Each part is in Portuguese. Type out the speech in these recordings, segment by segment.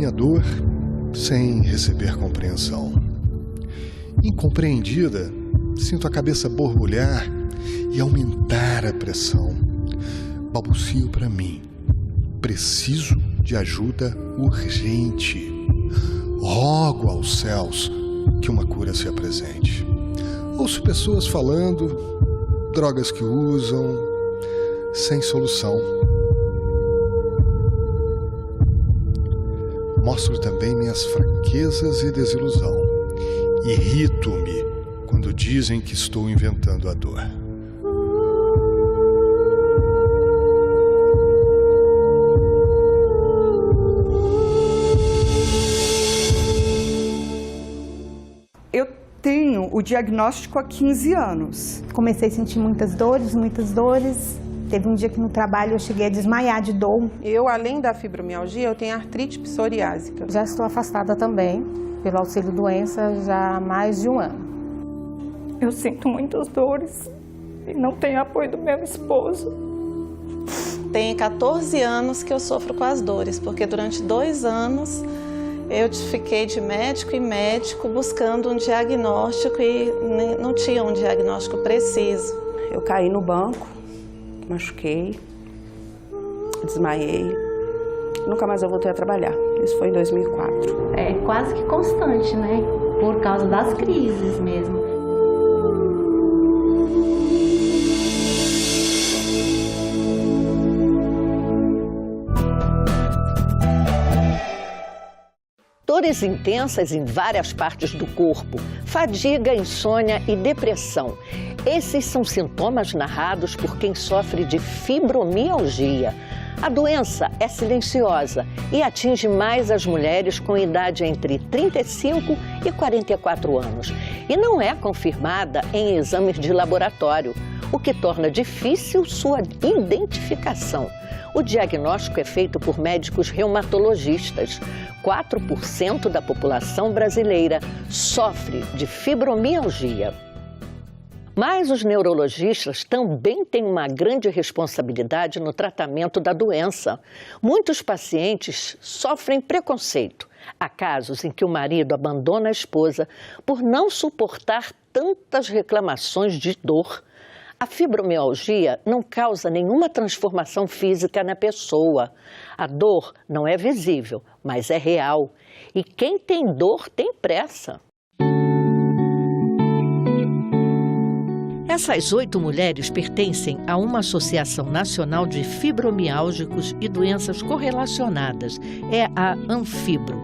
minha dor sem receber compreensão. Incompreendida, sinto a cabeça borbulhar e aumentar a pressão. Balbucio para mim: preciso de ajuda urgente. Rogo aos céus que uma cura se apresente. Ouço pessoas falando, drogas que usam, sem solução. Mostro também minhas fraquezas e desilusão. Irrito-me quando dizem que estou inventando a dor. Eu tenho o diagnóstico há 15 anos. Comecei a sentir muitas dores, muitas dores. Teve um dia que no trabalho eu cheguei a desmaiar de dor. Eu, além da fibromialgia, eu tenho artrite psoriásica. Já estou afastada também, pelo auxílio doença, já há mais de um ano. Eu sinto muitas dores e não tenho apoio do meu esposo. Tem 14 anos que eu sofro com as dores, porque durante 2 anos eu fiquei de médico em médico buscando um diagnóstico e não tinha um diagnóstico preciso. Eu caí no banco, machuquei, desmaiei, nunca mais eu voltei a trabalhar. Isso foi em 2004. É quase que constante, né? Por causa das crises mesmo. Dores intensas em várias partes do corpo, fadiga, insônia e depressão. Esses são sintomas narrados por quem sofre de fibromialgia. A doença é silenciosa e atinge mais as mulheres com idade entre 35 e 44 anos. E não é confirmada em exames de laboratório, o que torna difícil sua identificação. O diagnóstico é feito por médicos reumatologistas. 4% da população brasileira sofre de fibromialgia. Mas os neurologistas também têm uma grande responsabilidade no tratamento da doença. Muitos pacientes sofrem preconceito. Há casos em que o marido abandona a esposa por não suportar tantas reclamações de dor. A fibromialgia não causa nenhuma transformação física na pessoa. A dor não é visível, mas é real. E quem tem dor tem pressa. Essas 8 mulheres pertencem a uma associação nacional de fibromiálgicos e doenças correlacionadas. É a Anfibro.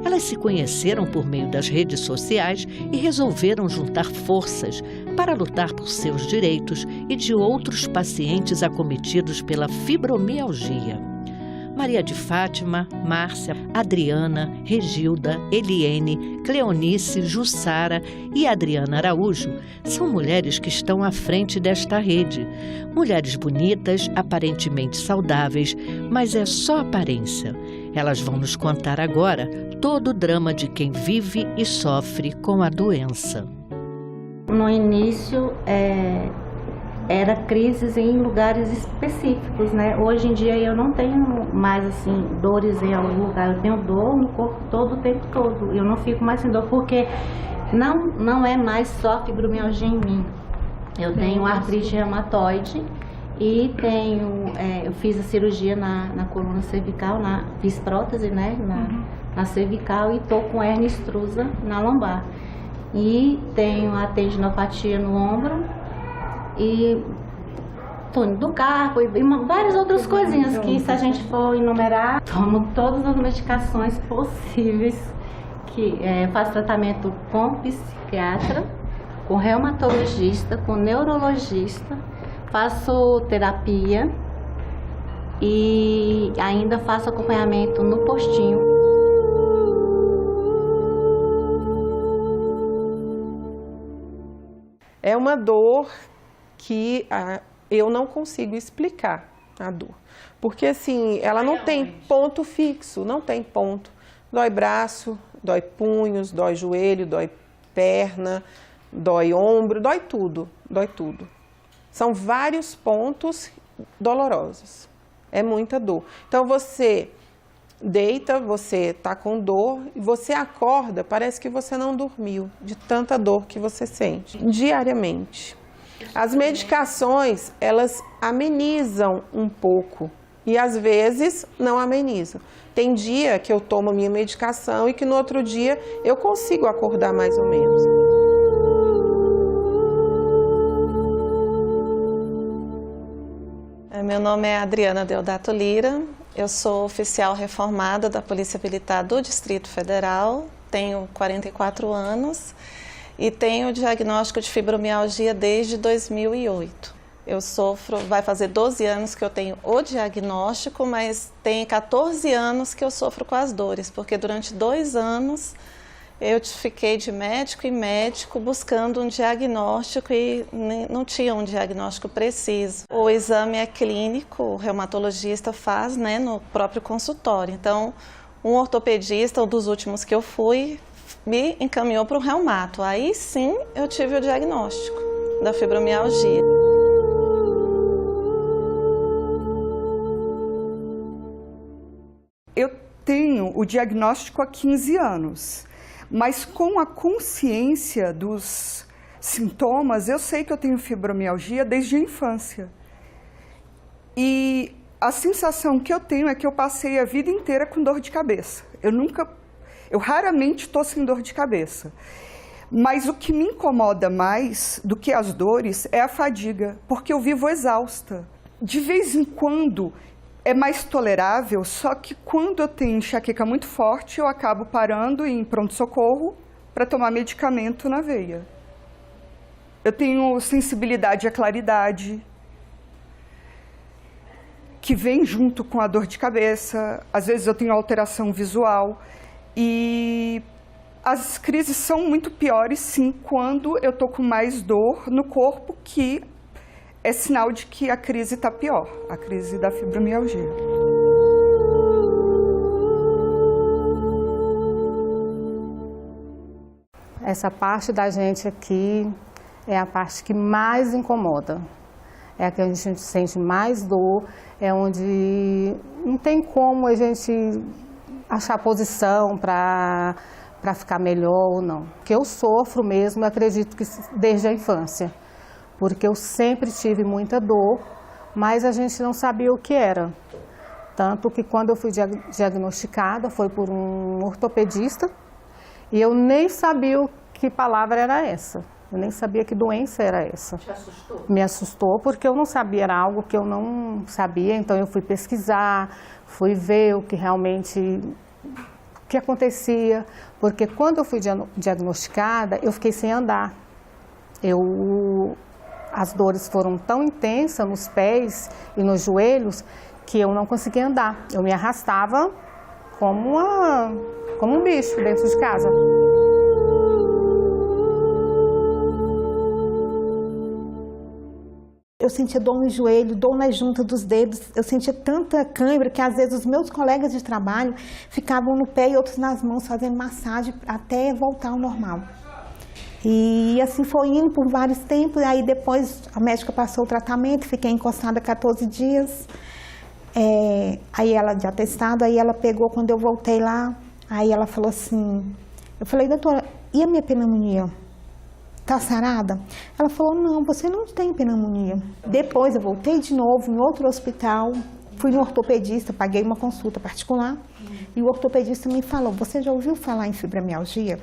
Elas se conheceram por meio das redes sociais e resolveram juntar forças para lutar por seus direitos e de outros pacientes acometidos pela fibromialgia. Maria de Fátima, Márcia, Adriana, Regilda, Eliene, Cleonice, Jussara e Adriana Araújo são mulheres que estão à frente desta rede. Mulheres bonitas, aparentemente saudáveis, mas é só aparência. Elas vão nos contar agora todo o drama de quem vive e sofre com a doença. No início, era crises em lugares específicos, né? Hoje em dia eu não tenho mais, assim, dores em algum lugar. Eu tenho dor no corpo todo o tempo todo. Eu não fico mais sem dor, porque não é mais só fibromialgia em mim. Eu tenho artrite reumatoide e eu fiz a cirurgia na coluna cervical, fiz prótese, né? Na cervical e tô com hernia extrusa na lombar. E tenho a tendinopatia no ombro e túnel do carpo e várias outras coisinhas que, se a gente for enumerar, tomo todas as medicações possíveis, que faço tratamento com psiquiatra, com reumatologista, com neurologista, faço terapia e ainda faço acompanhamento no postinho. É uma dor que eu não consigo explicar, a dor. Porque assim, ela não tem ponto fixo, não tem ponto. Dói braço, dói punhos, dói joelho, dói perna, dói ombro, dói tudo, dói tudo. São vários pontos dolorosos. É muita dor. Então você deita, você está com dor e você acorda, parece que você não dormiu, de tanta dor que você sente diariamente. As medicações, elas amenizam um pouco e às vezes não amenizam. Tem dia que eu tomo minha medicação e que no outro dia eu consigo acordar mais ou menos. Meu nome é Adriana Deodato Lira, eu sou oficial reformada da Polícia Militar do Distrito Federal, tenho 44 anos e tenho diagnóstico de fibromialgia desde 2008. Eu sofro, vai fazer 12 anos que eu tenho o diagnóstico, mas tem 14 anos que eu sofro com as dores, porque durante 2 anos eu fiquei de médico em médico buscando um diagnóstico e não tinha um diagnóstico preciso. O exame é clínico, o reumatologista faz, né, no próprio consultório. Então, um ortopedista, um dos últimos que eu fui, me encaminhou para o reumato. Aí sim eu tive o diagnóstico da fibromialgia. Eu tenho o diagnóstico há 15 anos. Mas com a consciência dos sintomas, eu sei que eu tenho fibromialgia desde a infância. E a sensação que eu tenho é que eu passei a vida inteira com dor de cabeça. Eu raramente estou sem dor de cabeça. Mas o que me incomoda mais do que as dores é a fadiga, porque eu vivo exausta. De vez em quando é mais tolerável, só que quando eu tenho enxaqueca muito forte, eu acabo parando em pronto-socorro para tomar medicamento na veia. Eu tenho sensibilidade à claridade, que vem junto com a dor de cabeça. Às vezes eu tenho alteração visual e as crises são muito piores, sim, quando eu estou com mais dor no corpo, que é sinal de que a crise está pior, a crise da fibromialgia. Essa parte da gente aqui é a parte que mais incomoda. É a que a gente sente mais dor, é onde não tem como a gente achar posição para ficar melhor ou não. Que eu sofro mesmo, eu acredito que desde a infância. Porque eu sempre tive muita dor, mas a gente não sabia o que era. Tanto que quando eu fui diagnosticada foi por um ortopedista e eu nem sabia que palavra era essa. Eu nem sabia que doença era essa. Te assustou? Me assustou porque eu não sabia, era algo que eu não sabia, então eu fui pesquisar, fui ver o que realmente o que acontecia. Porque quando eu fui diagnosticada, eu fiquei sem andar. As dores foram tão intensas nos pés e nos joelhos que eu não conseguia andar. Eu me arrastava como um bicho dentro de casa. Eu sentia dor no joelho, dor na junta dos dedos. Eu sentia tanta cãibra que às vezes os meus colegas de trabalho ficavam no pé e outros nas mãos fazendo massagem até voltar ao normal. E assim foi indo por vários tempos, e aí depois a médica passou o tratamento, fiquei encostada 14 dias, aí ela de atestado, aí ela pegou quando eu voltei lá, aí ela falou assim, eu falei, doutora, e a minha pneumonia? Tá sarada? Ela falou, não, você não tem pneumonia. Depois eu voltei de novo em outro hospital, fui no ortopedista, paguei uma consulta particular, e o ortopedista me falou, você já ouviu falar em fibromialgia?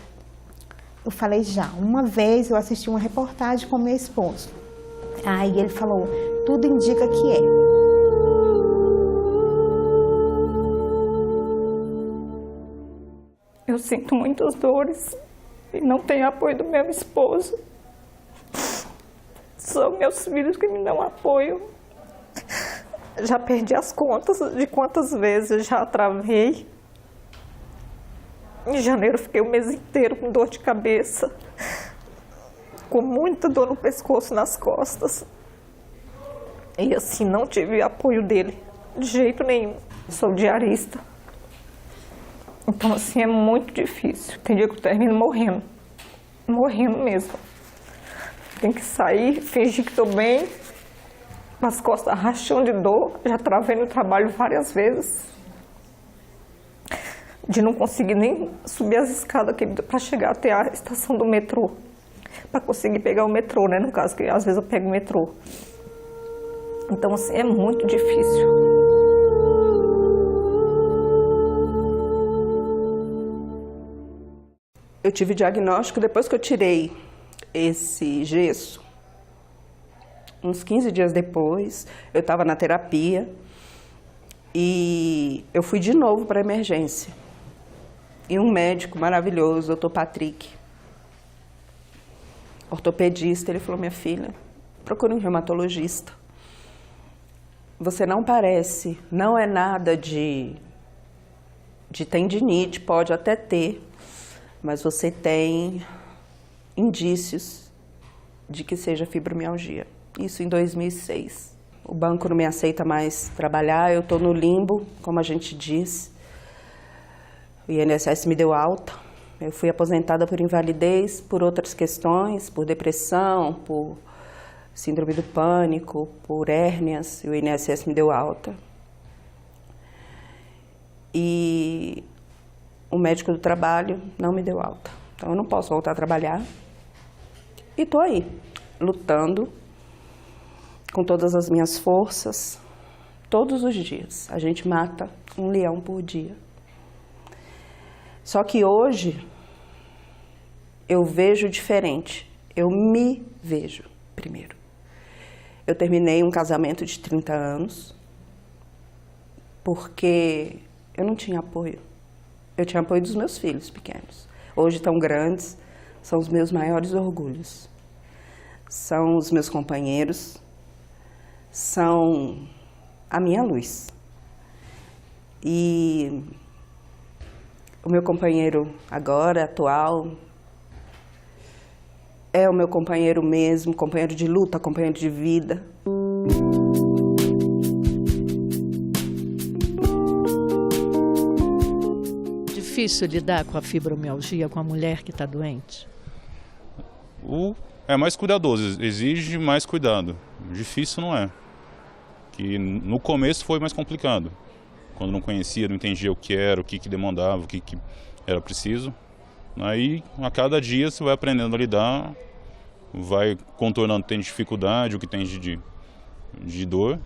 Eu falei já. Uma vez eu assisti uma reportagem com meu esposo. Aí ele falou, tudo indica que é. Eu sinto muitas dores e não tenho apoio do meu esposo. São meus filhos que me dão apoio. Já perdi as contas de quantas vezes eu já travei. Em janeiro fiquei o mês inteiro com dor de cabeça, com muita dor no pescoço, nas costas. E assim, não tive apoio dele, de jeito nenhum. Sou diarista. Então assim, é muito difícil. Tem dia que eu termino morrendo. Morrendo mesmo. Tem que sair, fingir que estou bem. As costas racham de dor. Já travei no trabalho várias vezes. de não conseguir nem subir as escadas para chegar até a estação do metrô, para conseguir pegar o metrô, né? No caso, que às vezes eu pego o metrô. Então, assim, é muito difícil. Eu tive diagnóstico depois que eu tirei esse gesso. Uns 15 dias depois, eu estava na terapia e eu fui de novo para a emergência. E um médico maravilhoso, o doutor Patrick, ortopedista, ele falou: minha filha, procure um reumatologista. Você não parece, não é nada de tendinite, pode até ter, mas você tem indícios de que seja fibromialgia. Isso em 2006. O banco não me aceita mais trabalhar, eu estou no limbo, como a gente diz. O INSS me deu alta. Eu fui aposentada por invalidez, por outras questões, por depressão, por síndrome do pânico, por hérnias. O INSS me deu alta. E o médico do trabalho não me deu alta. Então eu não posso voltar a trabalhar. E estou aí, lutando com todas as minhas forças, todos os dias. A gente mata um leão por dia. Só que hoje eu vejo diferente. Eu me vejo primeiro. Eu terminei um casamento de 30 anos porque eu não tinha apoio. Eu tinha apoio dos meus filhos pequenos. Hoje estão grandes, são os meus maiores orgulhos. São os meus companheiros, são a minha luz. E o meu companheiro agora, atual, é o meu companheiro mesmo, companheiro de luta, companheiro de vida. Difícil lidar com a fibromialgia, com a mulher que está doente? É mais cuidadoso, exige mais cuidado. Difícil não é. Que no começo foi mais complicado. Quando não conhecia, não entendia o que era, o que demandava, o que era preciso. Aí, a cada dia, você vai aprendendo a lidar, vai contornando o que tem de dificuldade, o que tem de dor,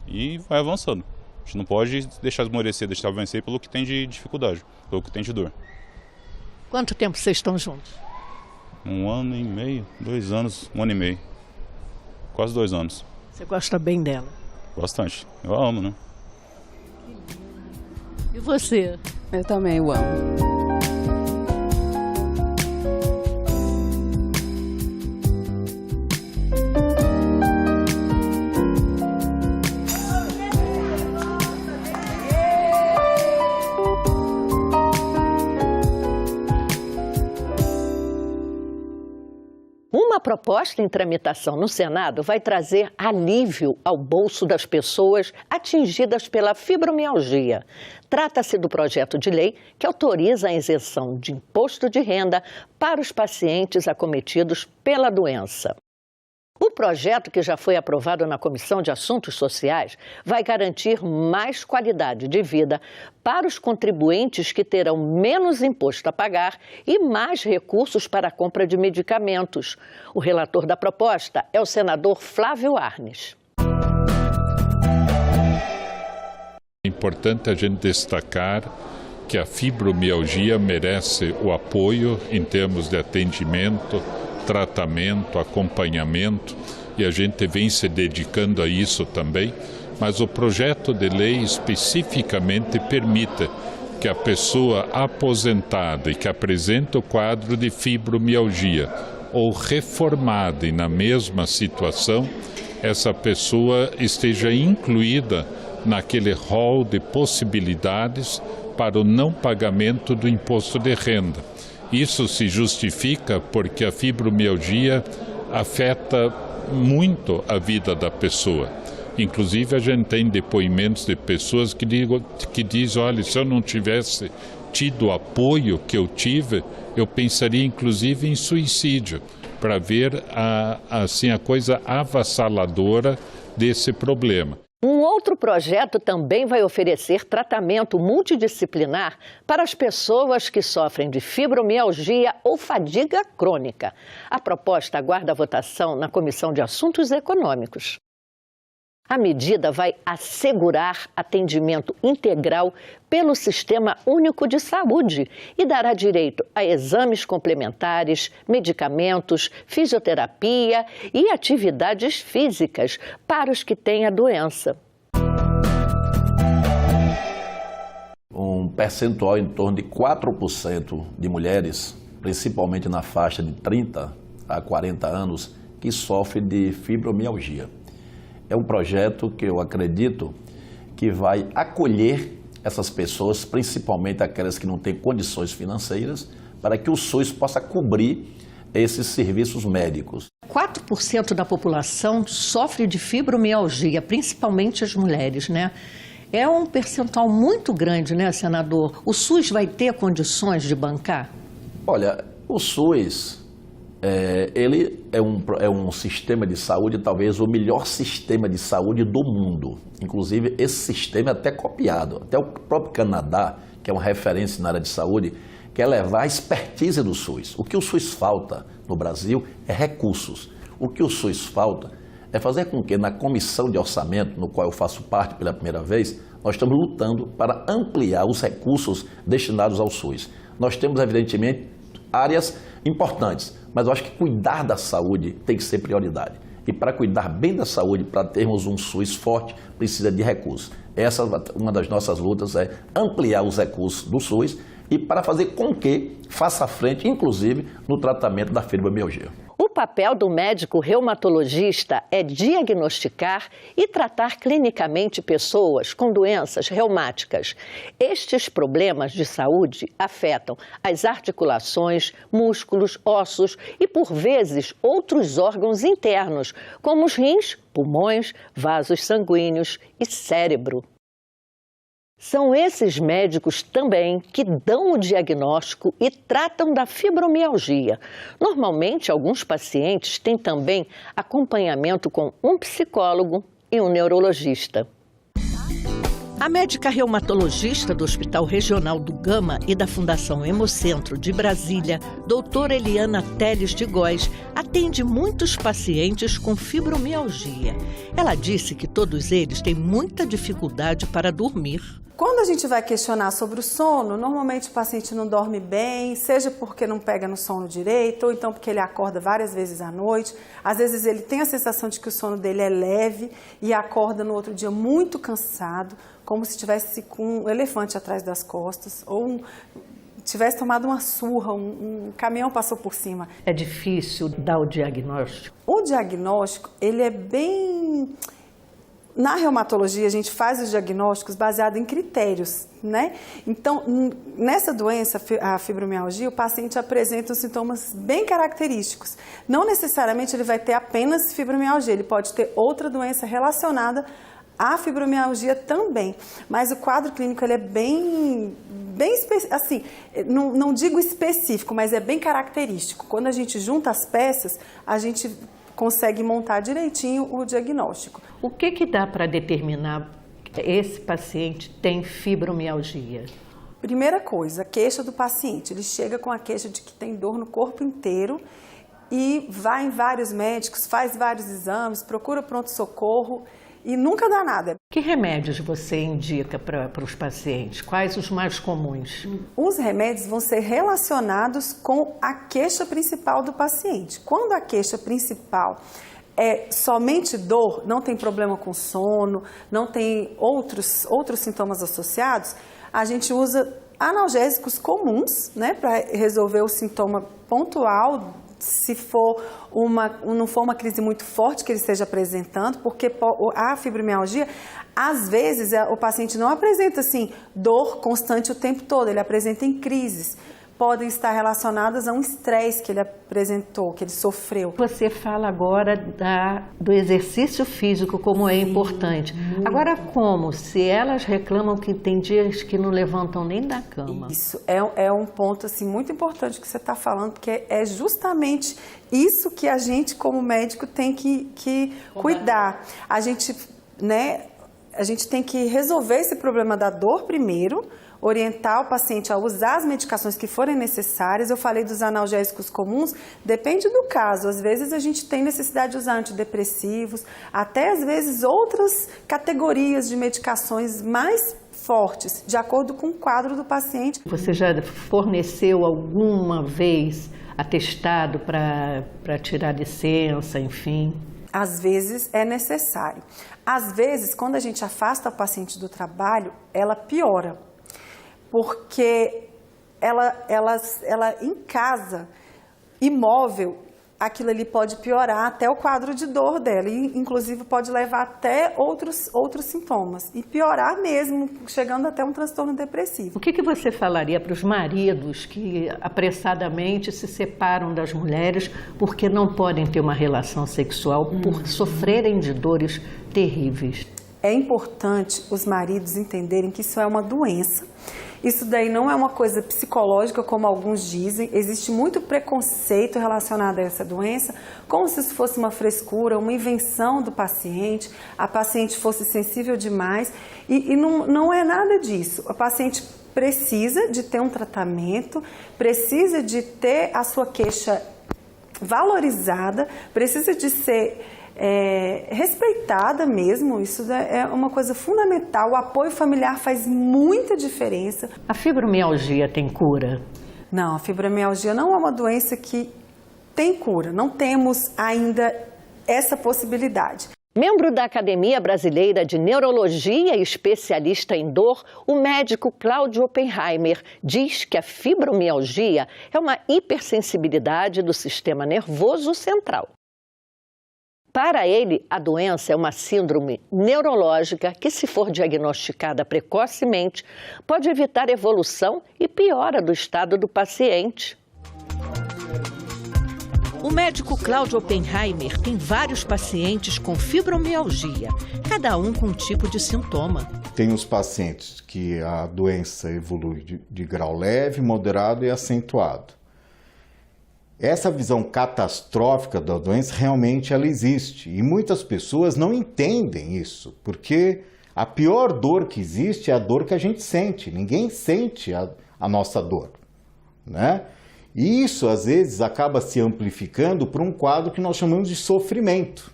e vai avançando. A gente não pode deixar esmorecer, deixar vencer pelo que tem de dificuldade, pelo que tem de dor. Quanto tempo vocês estão juntos? 1 ano e meio, 2 anos, 1 ano e meio. Quase 2 anos. Você gosta bem dela? Bastante. Eu a amo, né? E você? Eu também o amo. Uma proposta em tramitação no Senado vai trazer alívio ao bolso das pessoas atingidas pela fibromialgia. Trata-se do projeto de lei que autoriza a isenção de imposto de renda para os pacientes acometidos pela doença. O projeto, que já foi aprovado na Comissão de Assuntos Sociais, vai garantir mais qualidade de vida para os contribuintes que terão menos imposto a pagar e mais recursos para a compra de medicamentos. O relator da proposta é o senador Flávio Arnes. É importante a gente destacar que a fibromialgia merece o apoio em termos de atendimento, tratamento, acompanhamento, e a gente vem se dedicando a isso também, mas o projeto de lei especificamente permite que a pessoa aposentada e que apresenta o quadro de fibromialgia ou reformada e na mesma situação, essa pessoa esteja incluída naquele rol de possibilidades para o não pagamento do imposto de renda. Isso se justifica porque a fibromialgia afeta muito a vida da pessoa. Inclusive, a gente tem depoimentos de pessoas que dizem, olha, se eu não tivesse tido o apoio que eu tive, eu pensaria inclusive em suicídio, para ver a coisa avassaladora desse problema. Um outro projeto também vai oferecer tratamento multidisciplinar para as pessoas que sofrem de fibromialgia ou fadiga crônica. A proposta aguarda a votação na Comissão de Assuntos Econômicos. A medida vai assegurar atendimento integral pelo Sistema Único de Saúde e dará direito a exames complementares, medicamentos, fisioterapia e atividades físicas para os que têm a doença. Um percentual em torno de 4% de mulheres, principalmente na faixa de 30 a 40 anos, que sofrem de fibromialgia. É um projeto que eu acredito que vai acolher essas pessoas, principalmente aquelas que não têm condições financeiras, para que o SUS possa cobrir esses serviços médicos. 4% da população sofre de fibromialgia, principalmente as mulheres, né? É um percentual muito grande, né, senador? O SUS vai ter condições de bancar? Olha, o SUS... ele é um sistema de saúde, talvez o melhor sistema de saúde do mundo. Inclusive, esse sistema é até copiado. Até o próprio Canadá, que é uma referência na área de saúde, quer levar a expertise do SUS. O que o SUS falta no Brasil é recursos. O que o SUS falta é fazer com que na comissão de orçamento, no qual eu faço parte pela primeira vez, nós estamos lutando para ampliar os recursos destinados ao SUS. Nós temos, evidentemente, áreas importantes, mas eu acho que cuidar da saúde tem que ser prioridade. E para cuidar bem da saúde, para termos um SUS forte, precisa de recursos. Essa, uma das nossas lutas é ampliar os recursos do SUS e para fazer com que faça frente, inclusive, no tratamento da fibromialgia. O papel do médico reumatologista é diagnosticar e tratar clinicamente pessoas com doenças reumáticas. Estes problemas de saúde afetam as articulações, músculos, ossos e, por vezes, outros órgãos internos, como os rins, pulmões, vasos sanguíneos e cérebro. São esses médicos também que dão o diagnóstico e tratam da fibromialgia. Normalmente, alguns pacientes têm também acompanhamento com um psicólogo e um neurologista. A médica reumatologista do Hospital Regional do Gama e da Fundação Hemocentro de Brasília, doutora Eliana Teles de Góes, atende muitos pacientes com fibromialgia. Ela disse que todos eles têm muita dificuldade para dormir. Quando a gente vai questionar sobre o sono, normalmente o paciente não dorme bem, seja porque não pega no sono direito, ou então porque ele acorda várias vezes à noite. Às vezes ele tem a sensação de que o sono dele é leve e acorda no outro dia muito cansado, como se estivesse com um elefante atrás das costas, ou tivesse tomado uma surra, um caminhão passou por cima. É difícil dar o diagnóstico? O diagnóstico, ele é bem... Na reumatologia, a gente faz os diagnósticos baseados em critérios, né? Então, nessa doença, a fibromialgia, o paciente apresenta os sintomas bem característicos. Não necessariamente ele vai ter apenas fibromialgia, ele pode ter outra doença relacionada à fibromialgia também. Mas o quadro clínico ele é bem assim, não digo específico, mas é bem característico. Quando a gente junta as peças, a gente consegue montar direitinho o diagnóstico. O que dá para determinar que esse paciente tem fibromialgia? Primeira coisa, a queixa do paciente. Ele chega com a queixa de que tem dor no corpo inteiro e vai em vários médicos, faz vários exames, procura pronto-socorro e nunca dá nada. Que remédios você indica para os pacientes? Quais os mais comuns? Os remédios vão ser relacionados com a queixa principal do paciente. Quando a queixa principal é somente dor, não tem problema com sono, não tem outros sintomas associados, a gente usa analgésicos comuns, né, para resolver o sintoma pontual, se for não for uma crise muito forte que ele esteja apresentando, porque a fibromialgia, às vezes, o paciente não apresenta assim, dor constante o tempo todo, ele apresenta em crises. Podem estar relacionadas a um estresse que ele apresentou, que ele sofreu. Você fala agora do exercício físico, como é importante. Agora, como? Se elas reclamam que tem dias que não levantam nem da cama. Isso é um ponto assim, muito importante que você está falando, porque é justamente isso que a gente, como médico, tem que cuidar. A gente, né, a gente tem que resolver esse problema da dor primeiro, orientar o paciente a usar as medicações que forem necessárias. Eu falei dos analgésicos comuns, depende do caso. Às vezes a gente tem necessidade de usar antidepressivos, até às vezes outras categorias de medicações mais fortes, de acordo com o quadro do paciente. Você já forneceu alguma vez atestado para tirar licença, enfim? Às vezes é necessário. Às vezes, quando a gente afasta a paciente do trabalho, ela piora, porque ela em casa, imóvel, aquilo ali pode piorar até o quadro de dor dela, e inclusive pode levar até outros sintomas, e piorar mesmo, chegando até um transtorno depressivo. O que você falaria para os maridos que apressadamente se separam das mulheres porque não podem ter uma relação sexual por sofrerem de dores terríveis? É importante os maridos entenderem que isso é uma doença. Isso daí não é uma coisa psicológica, como alguns dizem. Existe muito preconceito relacionado a essa doença, como se isso fosse uma frescura, uma invenção do paciente, a paciente fosse sensível demais. E não é nada disso. A paciente precisa de ter um tratamento, precisa de ter a sua queixa valorizada, precisa de ser respeitada mesmo. Isso é uma coisa fundamental. O apoio familiar faz muita diferença. A fibromialgia tem cura? Não, a fibromialgia não é uma doença que tem cura. Não temos ainda essa possibilidade. Membro da Academia Brasileira de Neurologia e especialista em dor, o médico Cláudio Oppenheimer diz que a fibromialgia é uma hipersensibilidade do sistema nervoso central. Para ele, a doença é uma síndrome neurológica que, se for diagnosticada precocemente, pode evitar evolução e piora do estado do paciente. O médico Cláudio Oppenheimer tem vários pacientes com fibromialgia, cada um com um tipo de sintoma. Tem os pacientes que a doença evolui de grau leve, moderado e acentuado. Essa visão catastrófica da doença realmente ela existe e muitas pessoas não entendem isso, porque a pior dor que existe é a dor que a gente sente, ninguém sente a nossa dor, né? E isso às vezes acaba se amplificando para um quadro que nós chamamos de sofrimento,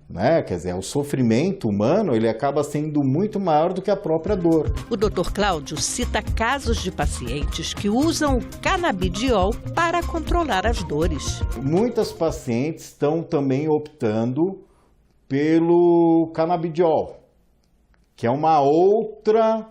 né? Quer dizer, o sofrimento humano ele acaba sendo muito maior do que a própria dor. O Dr. Cláudio cita casos de pacientes que usam o canabidiol para controlar as dores. Muitas pacientes estão também optando pelo canabidiol, que é uma outra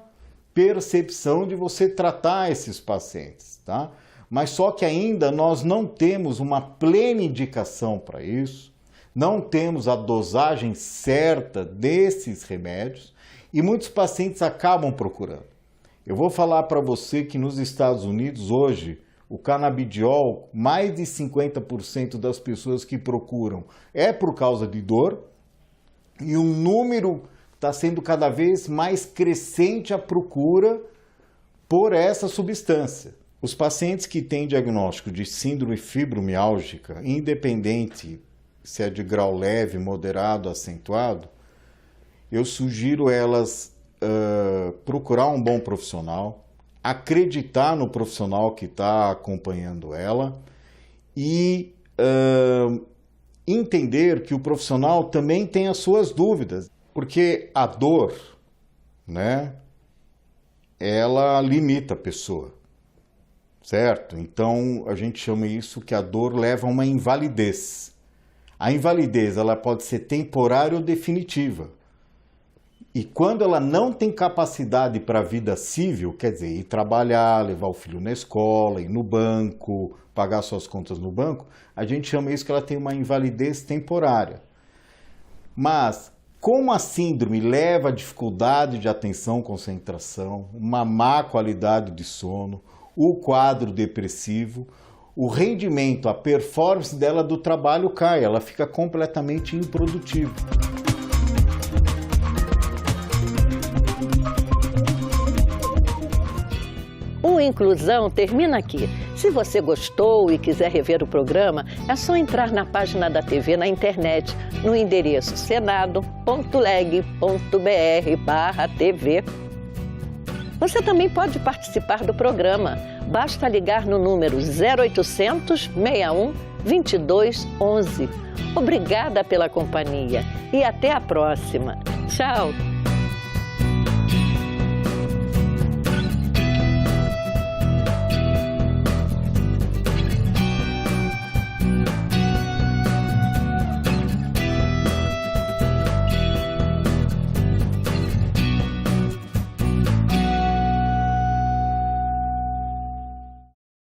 percepção de você tratar esses pacientes, tá? Mas só que ainda nós não temos uma plena indicação para isso. Não temos a dosagem certa desses remédios e muitos pacientes acabam procurando. Eu vou falar para você que nos Estados Unidos hoje o canabidiol, mais de 50% das pessoas que procuram é por causa de dor e um número está sendo cada vez mais crescente a procura por essa substância. Os pacientes que têm diagnóstico de síndrome fibromiálgica, independente se é de grau leve, moderado, acentuado, eu sugiro elas procurar um bom profissional, acreditar no profissional que está acompanhando ela e entender que o profissional também tem as suas dúvidas, porque a dor, né, ela limita a pessoa, certo? Então a gente chama isso que a dor leva a uma invalidez. A invalidez ela pode ser temporária ou definitiva. E quando ela não tem capacidade para a vida civil, quer dizer, ir trabalhar, levar o filho na escola, ir no banco, pagar suas contas no banco, a gente chama isso que ela tem uma invalidez temporária. Mas, como a síndrome leva a dificuldade de atenção, concentração, uma má qualidade de sono, o quadro depressivo, o rendimento, a performance dela do trabalho cai, ela fica completamente improdutiva. O Inclusão termina aqui. Se você gostou e quiser rever o programa, é só entrar na página da TV na internet, no endereço senado.leg.br/TV. Você também pode participar do programa. Basta ligar no número 0800 61 22 11. Obrigada pela companhia e até a próxima. Tchau!